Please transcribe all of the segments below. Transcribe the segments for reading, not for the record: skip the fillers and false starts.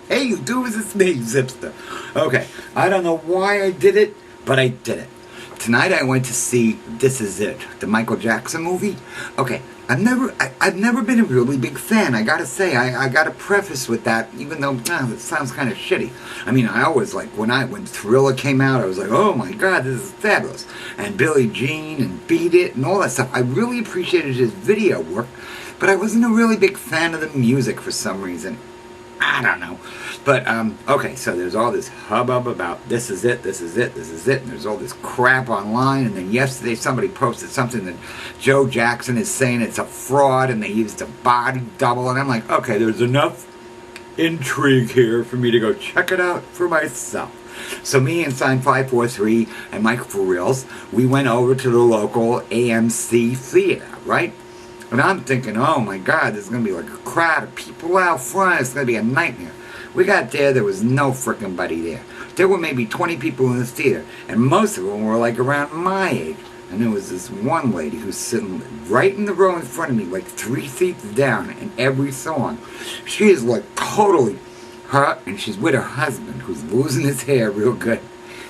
Hey YouTubers, it's me, Zipster. Okay, I don't know why I did it, but I did it. Tonight I went to see This Is It, the Michael Jackson movie. Okay, I've never been a really big fan. I gotta say, I gotta preface with that, even though it sounds kind of shitty. I mean, I always like when Thriller came out, I was like, oh my god, this is fabulous. And Billie Jean and Beat It and all that stuff. I really appreciated his video work, but I wasn't a really big fan of the music for some reason. I don't know. But, okay, so there's all this hubbub about this is it, this is it, this is it, and there's all this crap online, and then yesterday somebody posted something that Joe Jackson is saying it's a fraud, and they used a body double, and I'm like, okay, there's enough intrigue here for me to go check it out for myself. So me and Sign 543 and Mike For Reals, we went over to the local AMC theater, right? And I'm thinking, oh my god, there's going to be like a crowd of people out front. It's going to be a nightmare. We got there was no frickin' buddy there. There were maybe 20 people in this theater. And most of them were like around my age. And there was this one lady who's sitting right in the row in front of me, like 3 seats down in every song. She is like totally hurt, and she's with her husband who's losing his hair real good.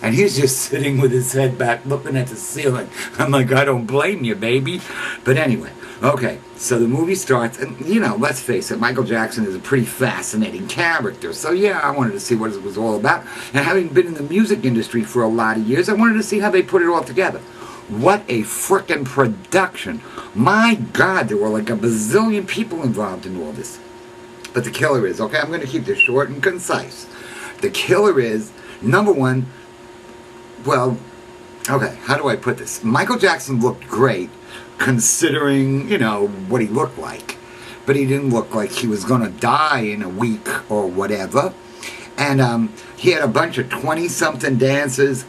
And he's just sitting with his head back looking at the ceiling. I'm like, I don't blame you, baby. But anyway, okay, so the movie starts, and you know, let's face it, Michael Jackson is a pretty fascinating character. So yeah, I wanted to see what it was all about. And having been in the music industry for a lot of years, I wanted to see how they put it all together. What a frickin' production. My God, there were like a bazillion people involved in all this. But the killer is, okay, I'm going to keep this short and concise. The killer is, number one, well, okay, how do I put this? Michael Jackson looked great, considering, you know, what he looked like. But he didn't look like he was going to die in a week or whatever. And he had a bunch of 20-something dancers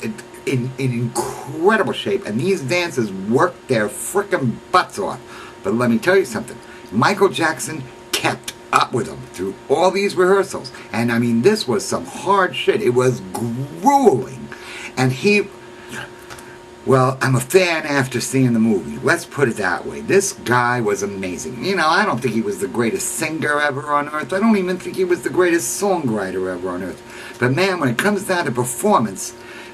in incredible shape. And these dancers worked their frickin' butts off. But let me tell you something. Michael Jackson kept up with them through all these rehearsals. And I mean, this was some hard shit. It was grueling. And well, I'm a fan after seeing the movie. Let's put it that way. This guy was amazing. You know, I don't think he was the greatest singer ever on earth. I don't even think he was the greatest songwriter ever on earth. But man, when it comes down to performance,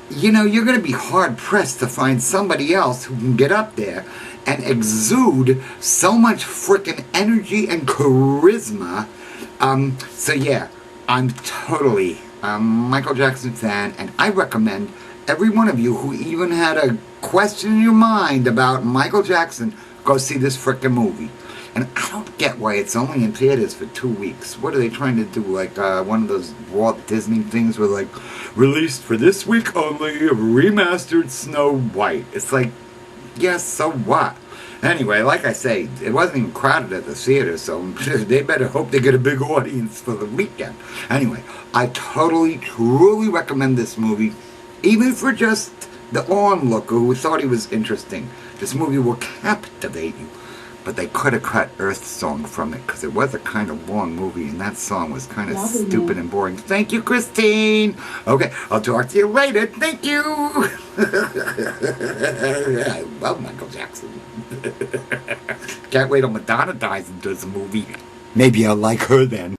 you know, you're going to be hard-pressed to find somebody else who can get up there and exude so much frickin' energy and charisma. So yeah, I'm totally a Michael Jackson fan, and I recommend every one of you who even had a question in your mind about Michael Jackson, go see this frickin' movie. And I don't get why it's only in theaters for 2 weeks. What are they trying to do? Like one of those Walt Disney things where like, released for this week only, a remastered Snow White. It's like, yes, so what? Anyway, like I say, it wasn't even crowded at the theater, so they better hope they get a big audience for the weekend. Anyway, I totally, truly recommend this movie. Even for just the onlooker who thought he was interesting. This movie will captivate you. But they could have cut Earth Song from it, because it was a kind of long movie, and that song was kind of stupid and boring. Thank you, Christine! Okay, I'll talk to you later. Thank you! I love Michael Jackson. Can't wait till Madonna dies and does a movie. Maybe I'll like her then.